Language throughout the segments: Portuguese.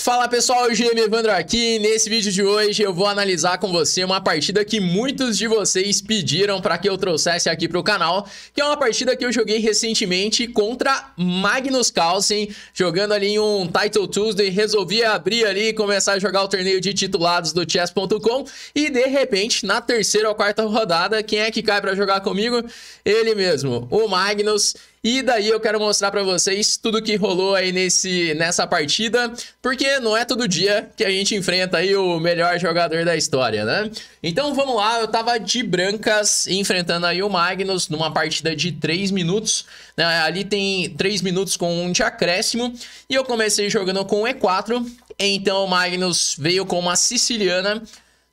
Fala pessoal, GM Evandro aqui. Nesse vídeo de hoje eu vou analisar com você uma partida que muitos de vocês pediram para que eu trouxesse aqui para o canal, que é uma partida que eu joguei recentemente contra Magnus Carlsen, jogando ali em um Title Tuesday. Resolvi abrir ali e começar a jogar o torneio de titulados do chess.com e de repente, na terceira ou quarta rodada, quem é que cai para jogar comigo? Ele mesmo, o Magnus. E daí eu quero mostrar pra vocês tudo que rolou aí nessa partida, porque não é todo dia que a gente enfrenta aí o melhor jogador da história, né? Então vamos lá, eu tava de brancas enfrentando aí o Magnus numa partida de 3 minutos, né? Ali tem 3 minutos com um de acréscimo, e eu comecei jogando com E4, então o Magnus veio com uma siciliana,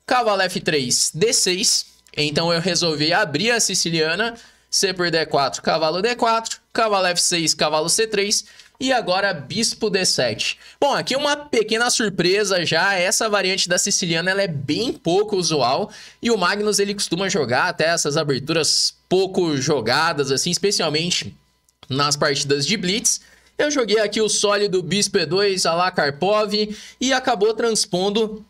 cavalo F3, D6, então eu resolvi abrir a siciliana, C por D4, cavalo D4, cavalo F6, cavalo C3 e agora bispo D7. Bom, aqui uma pequena surpresa já, essa variante da siciliana ela é bem pouco usual e o Magnus ele costuma jogar até essas aberturas pouco jogadas, assim, especialmente nas partidas de blitz. Eu joguei aqui o sólido bispo E2 a la Karpov e acabou transpondo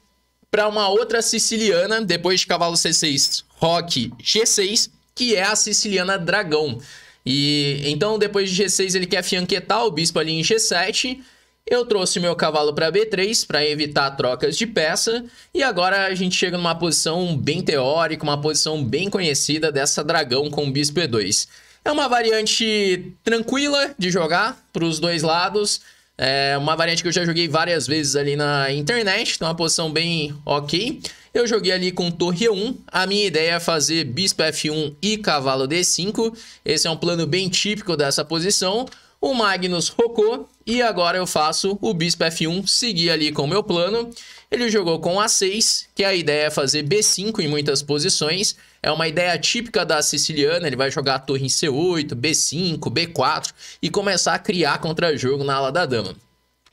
para uma outra siciliana, depois de cavalo C6, roque G6, que é a siciliana dragão. E então depois de G6 ele quer fianquetar o bispo ali em G7. Eu trouxe meu cavalo para B3 para evitar trocas de peça. E agora a gente chega numa posição bem teórica, uma posição bem conhecida dessa dragão com bispo E2. É uma variante tranquila de jogar para os dois lados. É uma variante que eu já joguei várias vezes ali na internet. Então é uma posição bem ok. Eu joguei ali com torre E1, a minha ideia é fazer bispo F1 e cavalo D5, esse é um plano bem típico dessa posição. O Magnus rocou e agora eu faço o bispo F1 seguir ali com o meu plano. Ele jogou com A6, que a ideia é fazer B5 em muitas posições, é uma ideia típica da siciliana, ele vai jogar a torre em C8, B5, B4 e começar a criar contra-jogo na ala da dama.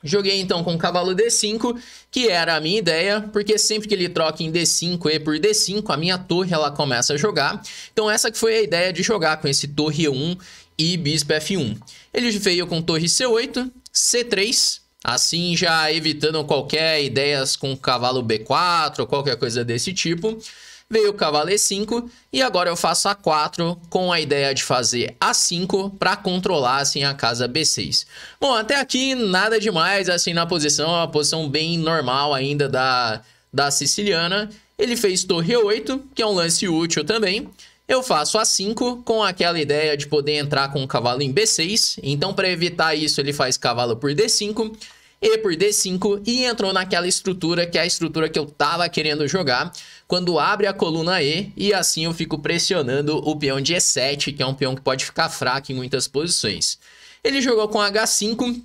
Joguei então com cavalo D5, que era a minha ideia, porque sempre que ele troca em D5 e por D5, a minha torre ela começa a jogar. Então essa que foi a ideia de jogar com esse torre E1 e bispo F1. Ele veio com torre C8, C3, assim já evitando qualquer ideias com cavalo B4 ou qualquer coisa desse tipo. Veio o cavalo E5 e agora eu faço A4 com a ideia de fazer A5 para controlar assim a casa B6. Bom, até aqui nada demais assim na posição, uma posição bem normal ainda da siciliana. Ele fez torre E8, que é um lance útil também. Eu faço A5 com aquela ideia de poder entrar com o cavalo em B6. Então para evitar isso ele faz cavalo por D5. E por D5 e entrou naquela estrutura que é a estrutura que eu tava querendo jogar, quando abre a coluna E e assim eu fico pressionando o peão de E7, que é um peão que pode ficar fraco em muitas posições. Ele jogou com H5,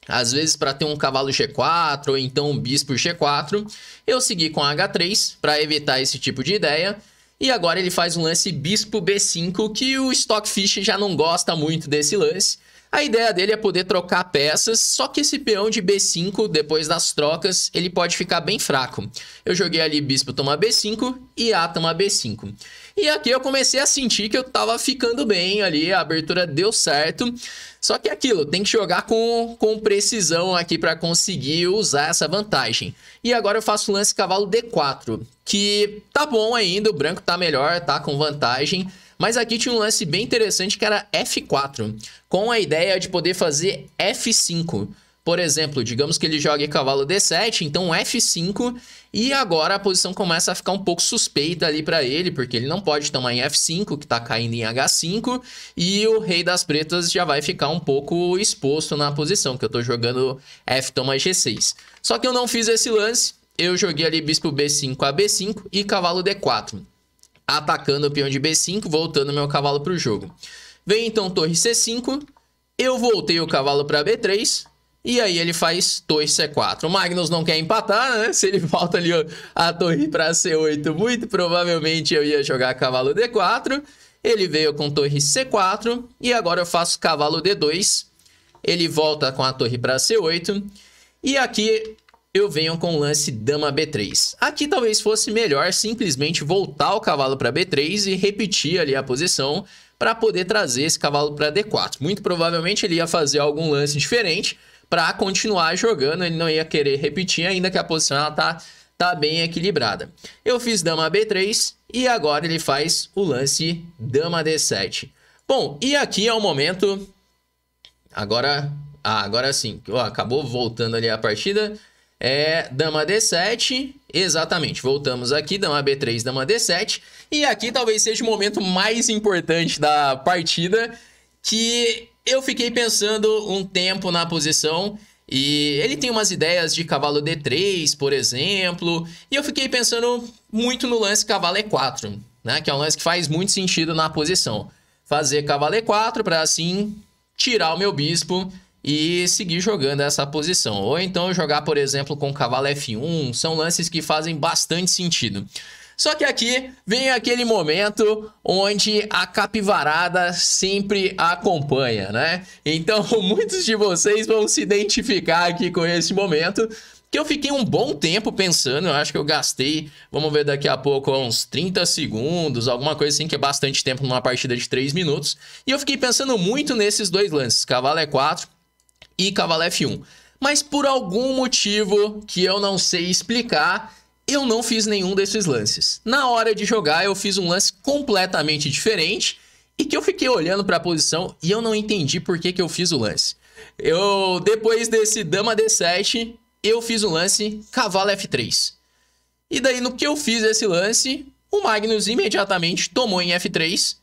às vezes para ter um cavalo G4 ou então um bispo G4. Eu segui com H3 para evitar esse tipo de ideia. E agora ele faz um lance bispo B5, que o Stockfish já não gosta muito desse lance. A ideia dele é poder trocar peças, só que esse peão de B5, depois das trocas, ele pode ficar bem fraco. Eu joguei ali bispo toma B5 e A toma B5. E aqui eu comecei a sentir que eu tava ficando bem ali, a abertura deu certo. Só que aquilo, tem que jogar com precisão aqui para conseguir usar essa vantagem. E agora eu faço o lance cavalo D4, que tá bom ainda, o branco tá melhor, tá com vantagem. Mas aqui tinha um lance bem interessante que era F4, com a ideia de poder fazer F5. Por exemplo, digamos que ele jogue cavalo D7, então F5, e agora a posição começa a ficar um pouco suspeita ali para ele, porque ele não pode tomar em F5, que está caindo em H5, e o rei das pretas já vai ficar um pouco exposto na posição, que eu estou jogando F toma G6. Só que eu não fiz esse lance, eu joguei ali bispo B5 a B5 e cavalo D4. Atacando o peão de B5, voltando meu cavalo para o jogo. Vem então torre C5, eu voltei o cavalo para B3, e aí ele faz torre C4. O Magnus não quer empatar, né? Se ele volta ali a torre para C8, muito provavelmente eu ia jogar cavalo D4. Ele veio com torre C4, e agora eu faço cavalo D2. Ele volta com a torre para C8, e aqui eu venho com o lance dama B3. Aqui talvez fosse melhor simplesmente voltar o cavalo para B3 e repetir ali a posição para poder trazer esse cavalo para D4. Muito provavelmente ele ia fazer algum lance diferente para continuar jogando, ele não ia querer repetir, ainda que a posição ela tá bem equilibrada. Eu fiz dama B3 e agora ele faz o lance dama D7. Bom, e aqui é o momento... Agora sim, acabou voltando ali a partida. Dama D7, exatamente, voltamos aqui, dama B3, dama D7. E aqui talvez seja o momento mais importante da partida, que eu fiquei pensando um tempo na posição, e ele tem umas ideias de cavalo D3, por exemplo, e eu fiquei pensando muito no lance cavalo E4, né, que é um lance que faz muito sentido na posição. Fazer cavalo E4 para assim tirar o meu bispo e seguir jogando essa posição. Ou então jogar, por exemplo, com cavalo F1, são lances que fazem bastante sentido. Só que aqui vem aquele momento onde a capivarada sempre acompanha, né? Então, muitos de vocês vão se identificar aqui com esse momento, que eu fiquei um bom tempo pensando, eu acho que eu gastei, vamos ver daqui a pouco, uns 30 segundos, alguma coisa assim, que é bastante tempo numa partida de 3 minutos. E eu fiquei pensando muito nesses dois lances, cavalo E4 e cavalo F1. Mas por algum motivo que eu não sei explicar, eu não fiz nenhum desses lances. Na hora de jogar, eu fiz um lance completamente diferente e que eu fiquei olhando para a posição e eu não entendi por que eu fiz o lance. Depois desse dama D7, eu fiz o lance cavalo F3. E daí, no que eu fiz esse lance, o Magnus imediatamente tomou em F3.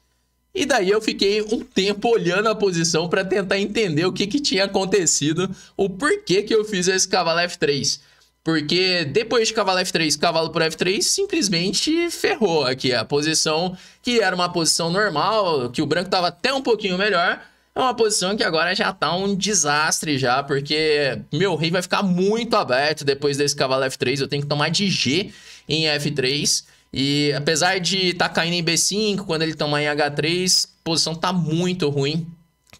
E daí eu fiquei um tempo olhando a posição para tentar entender o que tinha acontecido, o porquê que eu fiz esse cavalo F3. Porque depois de cavalo F3, cavalo por F3, simplesmente ferrou aqui a posição, que era uma posição normal, que o branco estava até um pouquinho melhor. É uma posição que agora já tá um desastre já, porque meu rei vai ficar muito aberto depois desse cavalo F3. Eu tenho que tomar de G em F3. E apesar de tá caindo em B5, quando ele tomar em H3, a posição tá muito ruim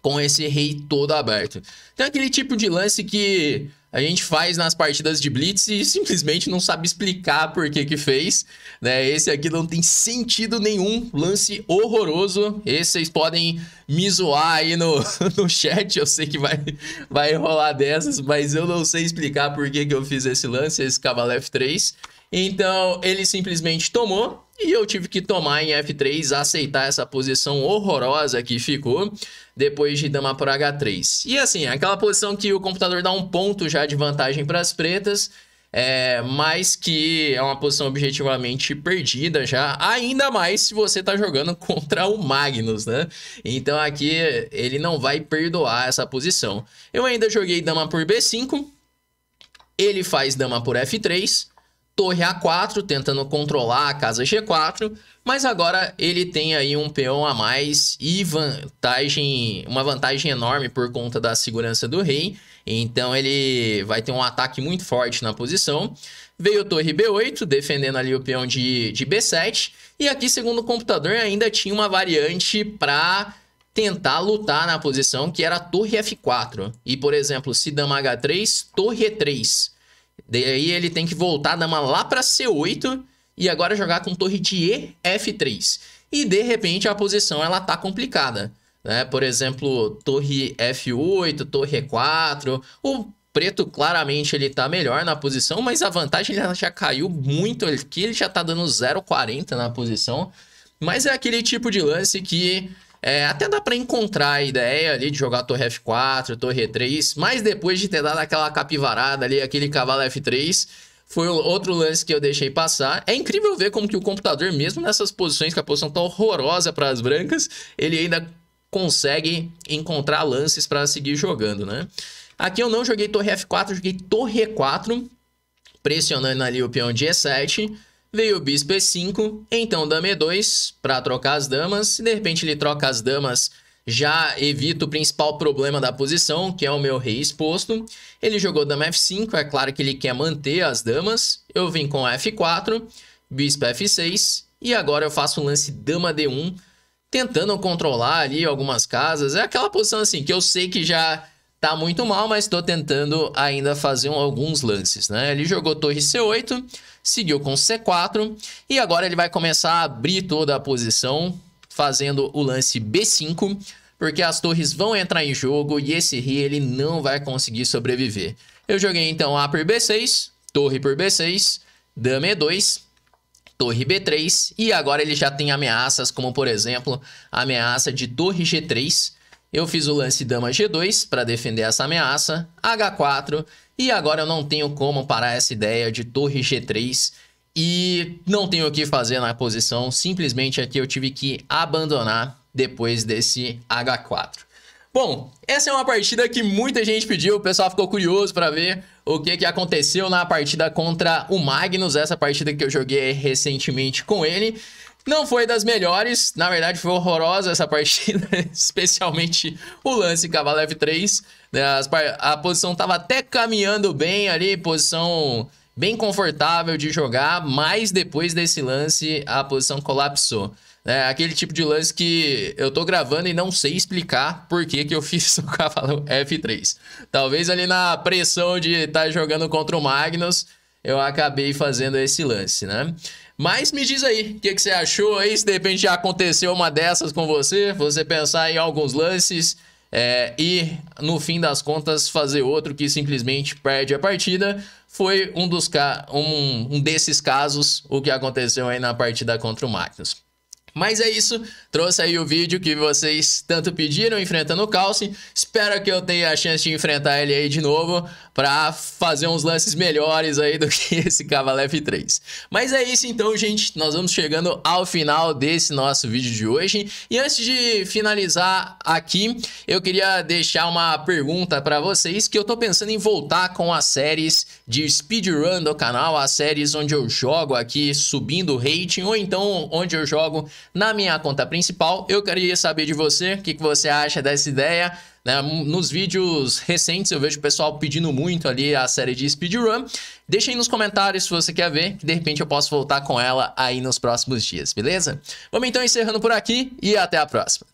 com esse rei todo aberto. Então é aquele tipo de lance que a gente faz nas partidas de Blitz e simplesmente não sabe explicar por que fez, né? Esse aqui não tem sentido nenhum, lance horroroso. Esse vocês podem me zoar aí no chat, eu sei que vai rolar dessas, mas eu não sei explicar por que eu fiz esse lance, esse cavalo F3. Então ele simplesmente tomou e eu tive que tomar em F3, aceitar essa posição horrorosa que ficou depois de dama por H3. E assim, aquela posição que o computador dá um ponto já de vantagem para as pretas, mas que é uma posição objetivamente perdida já, ainda mais se você tá jogando contra o Magnus, né? Então aqui ele não vai perdoar essa posição. Eu ainda joguei dama por B5, ele faz dama por F3, torre A4, tentando controlar a casa G4, mas agora ele tem aí um peão a mais e uma vantagem enorme por conta da segurança do rei. Então ele vai ter um ataque muito forte na posição. Veio torre B8, defendendo ali o peão de B7. E aqui, segundo o computador, ainda tinha uma variante para tentar lutar na posição, que era a torre F4. E, por exemplo, se dama H3, torre E3. Daí ele tem que voltar a dama lá para C8 e agora jogar com torre de E, F3. E de repente a posição ela tá complicada, né? Por exemplo, torre F8, torre E4. O preto claramente ele tá melhor na posição, mas a vantagem ela já caiu muito aqui, ele já tá dando 0,40 na posição. Mas é aquele tipo de lance que até dá para encontrar a ideia ali de jogar torre F4, torre E3, mas depois de ter dado aquela capivarada ali, aquele cavalo F3, foi outro lance que eu deixei passar. É incrível ver como que o computador, mesmo nessas posições, que a posição tá horrorosa para as brancas, ele ainda consegue encontrar lances para seguir jogando, né? Aqui eu não joguei torre F4, eu joguei torre E4, pressionando ali o peão de E7. Veio o bispo E5, então dama E2 para trocar as damas. Se de repente ele troca as damas, já evita o principal problema da posição, que é o meu rei exposto. Ele jogou dama F5, é claro que ele quer manter as damas. Eu vim com F4, bispo F6 e agora eu faço um lance dama D1, tentando controlar ali algumas casas. É aquela posição assim que eu sei que já tá muito mal, mas estou tentando ainda fazer alguns lances, né? Ele jogou torre C8, seguiu com C4 e agora ele vai começar a abrir toda a posição, fazendo o lance B5 porque as torres vão entrar em jogo e esse rei ele não vai conseguir sobreviver. Eu joguei então A por B6, torre por B6, dama E2, torre B3 e agora ele já tem ameaças como, por exemplo, a ameaça de torre G3. Eu fiz o lance dama G2 para defender essa ameaça, H4 e agora eu não tenho como parar essa ideia de torre G3 e não tenho o que fazer na posição, simplesmente aqui eu tive que abandonar depois desse H4. Bom, essa é uma partida que muita gente pediu, o pessoal ficou curioso para ver o que aconteceu na partida contra o Magnus, essa partida que eu joguei recentemente com ele. Não foi das melhores, na verdade foi horrorosa essa partida, especialmente o lance cavalo F3. A posição estava até caminhando bem ali, posição bem confortável de jogar, mas depois desse lance a posição colapsou. É aquele tipo de lance que eu tô gravando e não sei explicar por que eu fiz o cavalo F3. Talvez ali na pressão de estar jogando contra o Magnus, eu acabei fazendo esse lance, né? Mas me diz aí, o que você achou aí? Se de repente já aconteceu uma dessas com você, você pensar em alguns lances e no fim das contas fazer outro que simplesmente perde a partida. Foi um desses casos o que aconteceu aí na partida contra o Magnus. Mas é isso, trouxe aí o vídeo que vocês tanto pediram, enfrentando o Calci. Espero que eu tenha a chance de enfrentar ele aí de novo para fazer uns lances melhores aí do que esse cavalo F3. Mas é isso então, gente, nós vamos chegando ao final desse nosso vídeo de hoje. E antes de finalizar aqui, eu queria deixar uma pergunta para vocês, que eu tô pensando em voltar com as séries de speedrun do canal, as séries onde eu jogo aqui subindo o rating, ou então onde eu jogo na minha conta principal. Eu queria saber de você, o que você acha dessa ideia, né? Nos vídeos recentes eu vejo o pessoal pedindo muito ali a série de speedrun. Deixa aí nos comentários se você quer ver, que de repente eu posso voltar com ela aí nos próximos dias, beleza? Vamos então encerrando por aqui e até a próxima.